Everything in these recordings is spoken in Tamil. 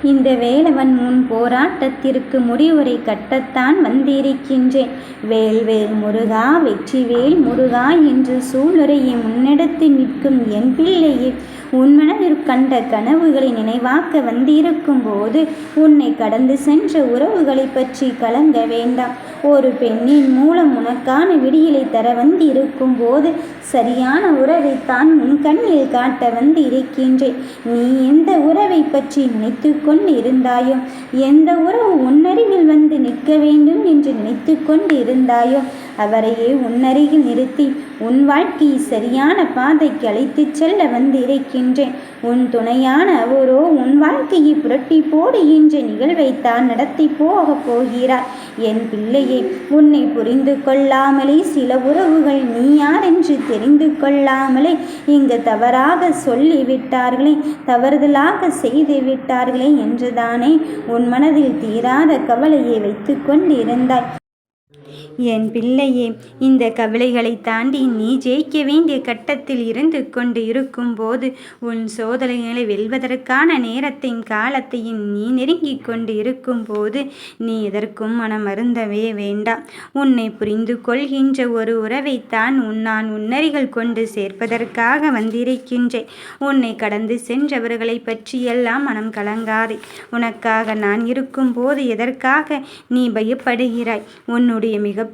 இந்த வேலவன் முன் போராட்டத்திற்கு முடிவுரை கட்டத்தான் வந்திருக்கின்றேன். வேல்வேல் முருகா, வெற்றிவேல் முருகா என்று சூளுரையை முன்னெடுத்து நிற்கும் என் பிள்ளையே, உன் மனதில் கண்ட கனவுகளை நினைவாக்க வந்திருக்கும் போது உன்னை கடந்து சென்ற உறவுகளை பற்றி கலங்க வேண்டாம். ஒரு பெண்ணின் மூலம் உனக்கான விடியலை தர வந்திருக்கும் போது சரியான உறவைத்தான் உன் கண்ணில் காட்ட வந்திருக்கின்றேன். நீ எந்த உறவை பற்றி நினைத்து கொண்டு இருந்தாயோ, எந்த உறவு உன்னருகில் வந்து நிற்க வேண்டும் என்று நினைத்து கொண்டு இருந்தாயோ, அவரையே உன்னருகில் நிறுத்தி உன் வாழ்க்கையை சரியான பாதைக்கு அழைத்துச் செல்ல வந்திருக்கின்றேன். உன் துணையான அவரோ உன் வாழ்க்கையை புரட்டி போடுகின்ற நிகழ்வைத்தான் நடத்தி போகப் போகிறார். என் பிள்ளையே, உன்னை புரிந்து கொள்ளாமலே சில உறவுகள் நீ யார் என்று தெரிந்து கொள்ளாமலே இங்கு தவறாக சொல்லிவிட்டார்களே, தவறுதலாக செய்து விட்டார்களே என்றுதானே உன் மனதில் தீராத கவலையை வைத்து கொண்டிருந்தாய். என் பிள்ளையே, இந்த கவலைகளை தாண்டி நீ ஜெயிக்க வேண்டிய கட்டத்தில் இருந்து கொண்டு இருக்கும்போது உன் சோதனைகளை வெல்வதற்கான நேரத்தையும் காலத்தையும் நீ நெருங்கி கொண்டு இருக்கும்போது நீ எதற்கும் மனம் அருந்தவே வேண்டாம். உன்னை புரிந்து கொள்கின்ற ஒரு உறவைத்தான் நான் உன்னருகில் கொண்டு சேர்ப்பதற்காக வந்திருக்கின்றேன். உன்னை கடந்து சென்றவர்களை பற்றியெல்லாம் மனம் கலங்காதே. உனக்காக நான் இருக்கும்போது எதற்காக நீ பயப்படுகிறாய்? உன்னுடைய மிகப்பெரிய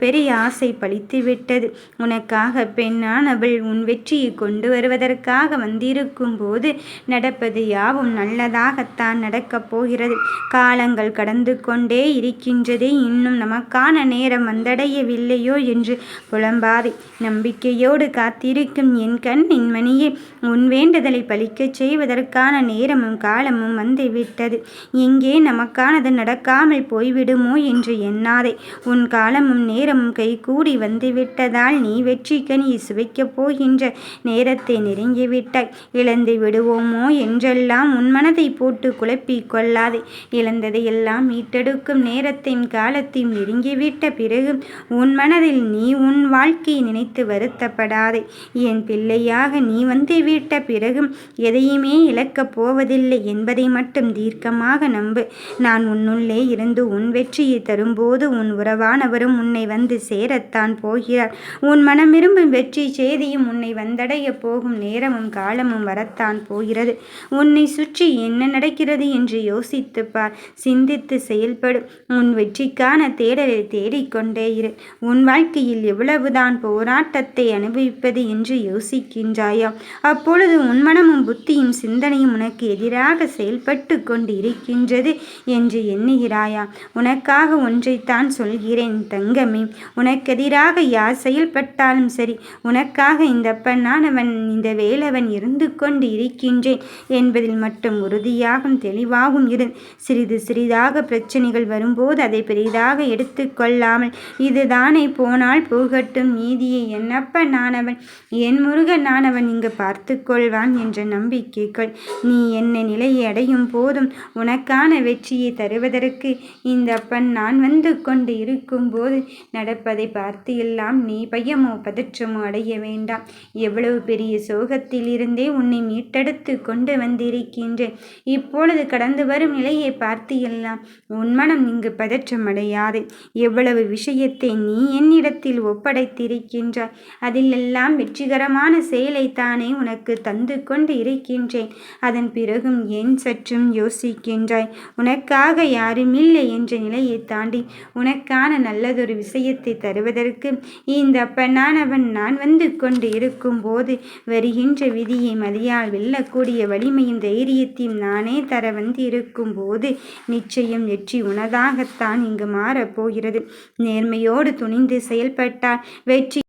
ஆசை பழித்து விட்டது. உனக்காக பெண்ணானவள் உன் வெற்றியை கொண்டு வருவதற்காக வந்திருக்கும் போது நடப்பது யாவும் நல்லதாகத்தான் நடக்கப் போகிறது. காலங்கள் கடந்து கொண்டே இருக்கின்றதே, இன்னும் நமக்கான நேரம் வந்தடையவில்லையோ என்று புலம்பாதே. நம்பிக்கையோடு காத்திருக்கும் என் கண்ணின் மணியே, உன் வேண்டுதலை பலிக்கச் செய்வதற்கான நேரமும் காலமும் வந்துவிட்டது. எங்கே நமக்கானது நடக்காமல் போய்விடுமோ என்று எண்ணாதே. உன் காலமும் நேரமும் கைகூடி வந்துவிட்டதால் நீ வெற்றி கனியை சுவைக்கப் போகின்ற நேரத்தை நெருங்கிவிட்டாய். இழந்து விடுவோமோ என்றெல்லாம் உன் மனதை போட்டு குழப்பிக் கொள்ளாதே. இழந்ததையெல்லாம் மீட்டெடுக்கும் நேரத்தையும் காலத்தையும் நெருங்கிவிட்ட பிறகு உன் மனதில் நீ உன் வாழ்க்கையை நினைத்து வருத்தப்படாதே. என் பிள்ளையாக நீ வந்துவிட்ட பிறகும் எதையுமே இழக்கப் போவதில்லை என்பதை மட்டும் தீர்க்கமாக நம்பு. நான் உன்னுள்ளே இருந்து உன் வெற்றியை தரும்போது உன் உறவானவரும் உன்னை வந்து சேரத்தான் போகிறார். உன் மனம் விரும்பும் வெற்றி செய்தியும் உன்னை வந்தடைய போகும் நேரமும் காலமும் வரத்தான் போகிறது. உன்னை சுற்றி என்ன நடக்கிறது என்று யோசித்து பார். சிந்தித்து செயல்படும். உன் வெற்றிக்கான தேடலை தேடிக்கொண்டே இரு. உன் வாழ்க்கையில் எவ்வளவுதான் போராட்டத்தை அனுபவிப்பது என்று யோசிக்கின்றாயா? அப்பொழுது உன் மனமும் புத்தியும் சிந்தனையும் உனக்கு எதிராக செயல்பட்டு கொண்டு இருக்கின்றது என்று எண்ணுகிறாயா? உனக்காக ஒன்றைத்தான் சொல்கிறேன் தங்கமே. உனக்கெதிராக யார் செயல்பட்டாலும் சரி, உனக்காக இந்த பெண்ணானவன் இந்த வேலவன் இருந்து கொண்டு இருக்கின்றேன் என்பதில் மட்டும் உறுதியாகும் தெளிவாகும் இரு. சிறிது சிறிதாக பிரச்சனைகள் வரும்போது அதை பெரிதாக எடுத்துக்கொள்ளாமல் இதுதானே போனால் போகட்டும், மீதியை என்னப்பனானவன் என் முருகனானவன் இங்கு பார்த்து கொள்வான் என்ற நம்பிக்கைகள். நீ என்ன நிலையை அடையும் போதும் உனக்கான வெற்றியை தருவதற்கு இந்த அப்பன் நான் வந்து கொண்டு இருக்கும்போது நடப்பதை பார்த்து எல்லாம் நீ பயமோ பதற்றமோ அடைய வேண்டாம். எவ்வளவு பெரிய சோகத்தில் இருந்தே உன்னை மீட்டெடுத்து கொண்டு வந்திருக்கின்றேன். இப்பொழுது கடந்து வரும் நிலையை பார்த்து எல்லாம் உன் மனம் இங்கு பதற்றம் அடையாது. எவ்வளவு விஷயத்தை நீ என்னிடத்தில் ஒப்படைத்திருக்கின்றாய், அதிலெல்லாம் வெற்றிகரமான செயலைத்தானே உனக்கு தந்து கொண்டு இருக்கின்றேன். அதன் பிறகும் ஏன் சற்றும் யோசிக்கின்றாய்? உனக்காக யாரும் இல்லை என்ற நிலையை தாண்டி உனக்கான நல்லதொரு விஷயத்தை தருவதற்கு இந்த பெண்ணானவன் நான் வந்து கொண்டு இருக்கும் போது வருகின்ற விதியை மதியால் வெல்லக்கூடிய வலிமையும் தைரியத்தையும் நானே தர வந்து இருக்கும் போது நிச்சயம் வெற்றி உனதாகத்தான் இங்கு மாறப்போகிறது. நேர்மையோடு துணிந்து செயல்பட்டால் வெற்றி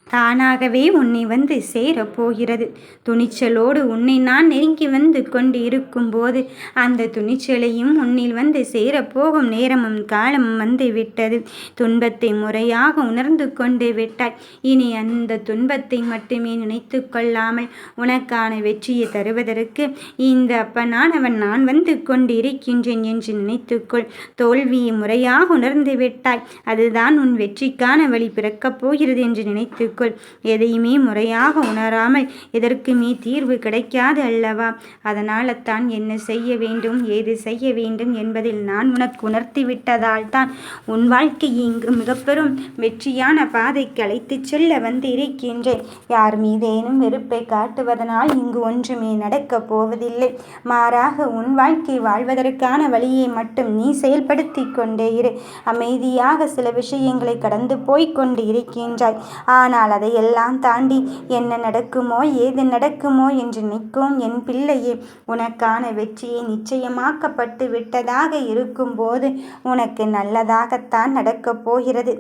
தானாகவே உன்னை வந்து சேரப்போகிறது. துணிச்சலோடு உன்னை நான் நெருங்கி வந்து கொண்டு இருக்கும்போது அந்த துணிச்சலையும் உன்னில் வந்து சேரப்போகும் நேரமும் காலமும் வந்து விட்டது. துன்பத்தை முறையாக உணர்ந்து கொண்டு விட்டாய். இனி அந்த துன்பத்தை மட்டுமே நினைத்து கொள்ளாமல் உனக்கான வெற்றியை தருவதற்கு இந்த அப்பனானவன் நான் வந்து கொண்டு இருக்கின்றேன் என்று நினைத்துக்கொள். தோல்வியை முறையாக உணர்ந்து விட்டாய். அதுதான் உன் வெற்றிக்கான வழி பிறக்கப் போகிறது என்று நினைத்து எடுத்துக்கொள். எதையுமே முறையாக உணராமல் எதற்குமே தீர்வு கிடைக்காது அல்லவா? அதனால தான் என்ன செய்ய வேண்டும், ஏது செய்ய வேண்டும் என்பதில் நான் உனக்கு உணர்த்தி விட்டதால் தான் உன் வாழ்க்கையை இங்கு மிகப்பெரும் வெற்றியான பாதைக்கு அழைத்துச் செல்ல வந்து இருக்கின்றேன். யார் மீதேனும் வெறுப்பை காட்டுவதனால் இங்கு ஒன்றுமே நடக்கப் போவதில்லை. மாறாக உன் வாழ்க்கை வாழ்வதற்கான வழியை மட்டும் நீ செயல்படுத்தி கொண்டே இரு. அமைதியாக சில விஷயங்களை கடந்து போய்கொண்டு இருக்கின்றாய். ஆனால் அதையெல்லாம் தாண்டி என்ன நடக்குமோ ஏது நடக்குமோ என்று நிற்கும் என் பிள்ளையே, உனக்கான வெற்றியை நிச்சயமாக்கப்பட்டு விட்டதாக இருக்கும்போது உனக்கு நல்லதாகத்தான் நடக்கப் போகிறது.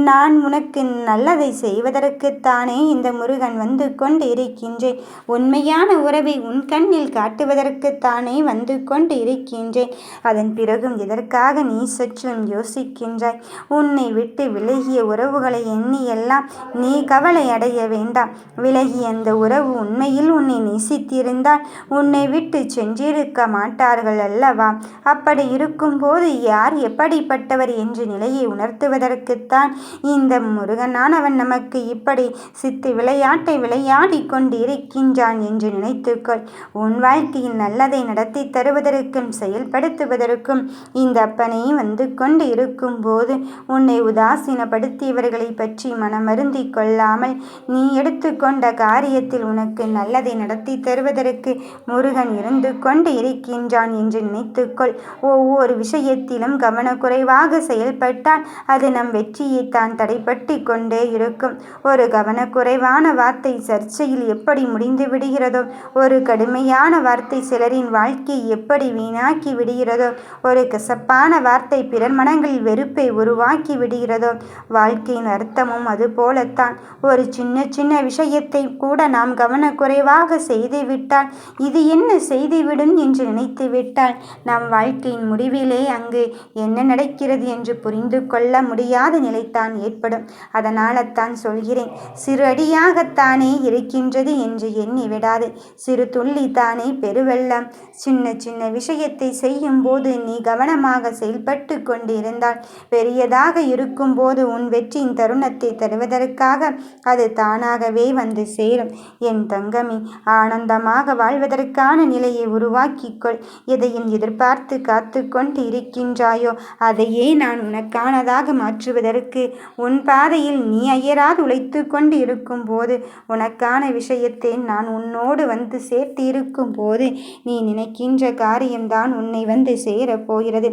நான் உனக்கு நல்லதை செய்வதற்குத்தானே இந்த முருகன் வந்து கொண்டு இருக்கின்றேன். உண்மையான உறவை உன் கண்ணில் காட்டுவதற்குத்தானே வந்து கொண்டு இருக்கின்றேன். அதன் பிறகும் எதற்காக நீ சற்றும் யோசிக்கின்றாய்? உன்னை விட்டு விலகிய உறவுகளை எண்ணி எல்லாம் நீ கவலை அடைய வேண்டாம். விலகிய அந்த உறவு உண்மையில் உன்னை நேசித்திருந்தால் உன்னை விட்டு சென்றிருக்க மாட்டார்கள் அல்லவா? அப்படி இருக்கும்போது யார் எப்படிப்பட்டவர் என்ற நிலையை உணர்த்துவதற்குத்தான் இந்த முருகனானவன் நமக்கு இப்படி சித்து விளையாட்டை விளையாடி கொண்டு இருக்கின்றான் என்று நினைத்துக்கொள். உன் வாழ்க்கையில் நல்லதை நடத்தி தருவதற்கும் செயல்படுத்துவதற்கும் இந்த அப்பனே வந்து கொண்டு இருக்கும்போது உன்னை உதாசீனப்படுத்தியவர்களை பற்றி மனமருந்தி கொள்ளாமல் நீ எடுத்துக்கொண்ட காரியத்தில் உனக்கு நல்லதை நடத்தி தருவதற்கு முருகன் இருந்து கொண்டு இருக்கின்றான் என்று நினைத்துக்கொள். ஒவ்வொரு விஷயத்திலும் கவனக்குறைவாக செயல்பட்டால் அது நம் வெற்றியை தான் தடைப்பட்டு கொண்டே இருக்கும். ஒரு கவனக்குறைவான வார்த்தை சர்ச்சையில் எப்படி முடிந்து விடுகிறதோ, ஒரு கடுமையான வார்த்தை சிலரின் வாழ்க்கையை எப்படி வீணாக்கி விடுகிறதோ, ஒரு கசப்பான வார்த்தை பிறர் மனங்களில் வெறுப்பை உருவாக்கி விடுகிறதோ, வாழ்க்கையின் அர்த்தமும் அது போலத்தான். ஒரு சின்ன சின்ன விஷயத்தை கூட நாம் கவனக்குறைவாக செய்துவிட்டால் இது என்ன செய்துவிடும் என்று நினைத்து விட்டால் நம் வாழ்க்கையின் முடிவிலே அங்கு என்ன நடக்கிறது என்று புரிந்து கொள்ள முடியாத நிலைத்தான் ஏற்படும். அதனால தான் சொல்கிறேன், சிறு அடியாகத்தானே இருக்கின்றது என்று எண்ணி விடாது. சிறு துள்ளி தானே பெருவெள்ளம். சின்ன சின்ன விஷயத்தை செய்யும் போது நீ கவனமாக செயல்பட்டு கொண்டிருந்தால் பெரியதாக இருக்கும்போது உன் வெற்றியின் தருணத்தை தருவதற்காக அது தானாகவே வந்து சேரும். என் தங்கமே, ஆனந்தமாக வாழ்வதற்கான நிலையை உருவாக்கிக்கொள். எதையும் எதிர்பார்த்து காத்து கொண்டு இருக்கின்றாயோ அதையே நான் உனக்கானதாக மாற்றுவதற்கு உன் பாதையில் நீ அயராது உழைத்து கொண்டு இருக்கும் போது உனக்கான விஷயத்தை நான் உன்னோடு வந்து சேர்த்து இருக்கும் போது நீ நினைக்கின்ற காரியம்தான் உன்னை வந்து சேரப்போகிறது.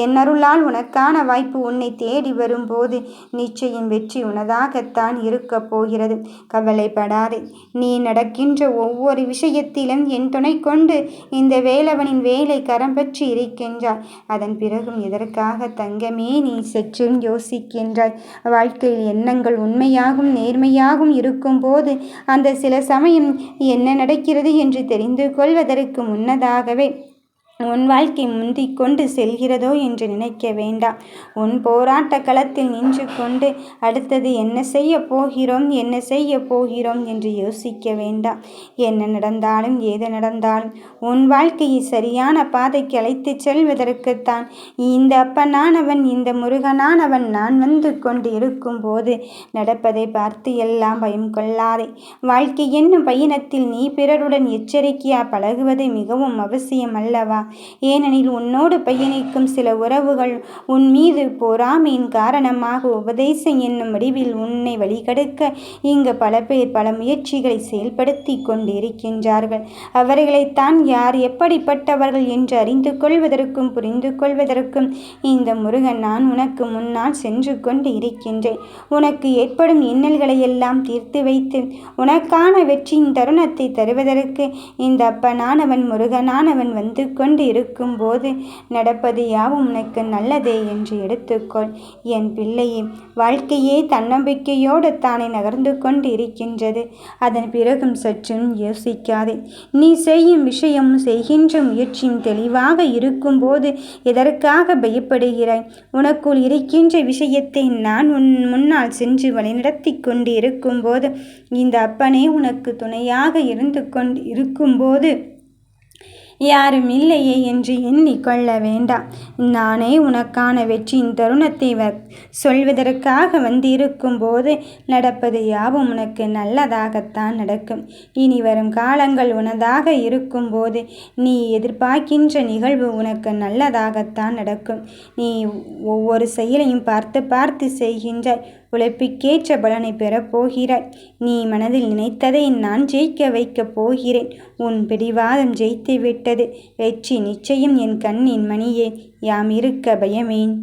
என் அருளால் உனக்கான வாய்ப்பு உன்னை தேடி வரும்போது நிச்சயம் வெற்றி உனதாகத்தான் இருக்க போகிறது. கவலைப்படாதே. நீ நடக்கின்ற ஒவ்வொரு விஷயத்திலும் என் துணை கொண்டு இந்த வேலவனின் வேலை கரம் பற்றி இருக்கின்றாய். அதன் பிறகும் எதற்காக தங்கமே நீ சற்றும் யோசிக்கின்றாய்? வாழ்க்கையில் எண்ணங்கள் உண்மையாகவும் நேர்மையாகவும் இருக்கும்போது அந்த சில சமயம் என்ன நடக்கிறது என்று தெரிந்து கொள்வதற்கு முன்னதாகவே உன் வாழ்க்கை முந்திக் கொண்டு செல்கிறதோ என்று நினைக்க வேண்டாம். உன் போராட்ட களத்தில் நின்று கொண்டு அடுத்தது என்ன செய்ய போகிறோம் என்று யோசிக்க வேண்டாம். என்ன நடந்தாலும் ஏது நடந்தாலும் உன் வாழ்க்கையை சரியான பாதைக்கு அழைத்து செல்வதற்குத்தான் இந்த அப்பனானவன் இந்த முருகனானவன் நான் வந்து கொண்டு இருக்கும் போது நடப்பதை பார்த்து எல்லாம் பயம் கொள்ளாதே. வாழ்க்கை என்னும் பயணத்தில் நீ பிறருடன் எச்சரிக்கையா பழகுவது மிகவும் அவசியம் அல்லவா? ஏனெனில் உன்னோடு பயணிக்கும் சில உறவுகள் உன் மீது பொறாமையின் காரணமாக உபதேசம் என்னும் வடிவில் உன்னை வழிகெடுக்க இங்கு பல பேர் பல முயற்சிகளை செயல்படுத்தி கொண்டிருக்கின்றார்கள். அவர்களைத்தான் யார் எப்படிப்பட்டவர்கள் என்று அறிந்து கொள்வதற்கும் புரிந்து கொள்வதற்கும் இந்த முருகன் நான் உனக்கு முன்னால் சென்று கொண்டு இருக்கின்றேன். உனக்கு ஏற்படும் இன்னல்களை எல்லாம் தீர்த்து வைத்து உனக்கான வெற்றியின் தருணத்தை தருவதற்கு இந்த அப்பனானவன் முருகனானவன் வந்து கொண்டு இருக்கும்போது நடப்பது யாவும் உனக்கு நல்லதே என்று எடுத்துக்கொள். என் பிள்ளையே, வாழ்க்கையே தன்னம்பிக்கையோடு தானே நகர்ந்து கொண்டு இருக்கின்றது. அதன் பிறகும் சற்றும் யோசிக்காதே. நீ செய்யும் விஷயமும் செய்கின்ற முயற்சியும் தெளிவாக இருக்கும்போது எதற்காக பயப்படுகிறாய்? உனக்குள் இருக்கின்ற விஷயத்தை நான் உன் முன்னால் சென்று வழிநடத்தி கொண்டு இருக்கும்போது இந்த அப்பனே உனக்கு துணையாக இருந்து கொண்டு இருக்கும்போது யாரும் இல்லையே என்று எண்ணிக்கொள்ள வேண்டாம். நானே உனக்கான வெற்றியின் தருணத்தை சொல்வதற்காக வந்திருக்கும் போது நடப்பது யாவும் உனக்கு நல்லதாகத்தான் நடக்கும். இனி வரும் காலங்கள் உனதாக இருக்கும்போது நீ எதிர்பார்க்கின்ற நிகழ்வு உனக்கு நல்லதாகத்தான் நடக்கும். நீ ஒவ்வொரு செயலையும் பார்த்து பார்த்து செய்கின்றாய். உழைப்புக்கேற்ற பலனை பெறப்போகிறாய். நீ மனதில் நினைத்ததை நான் ஜெயிக்க வைக்கப் போகிறேன். உன் பிடிவாதம் ஜெயித்து விட்டது. வெற்றி நிச்சயம் என் கண்ணின் மணியே. யாம் இருக்க பயமேன்.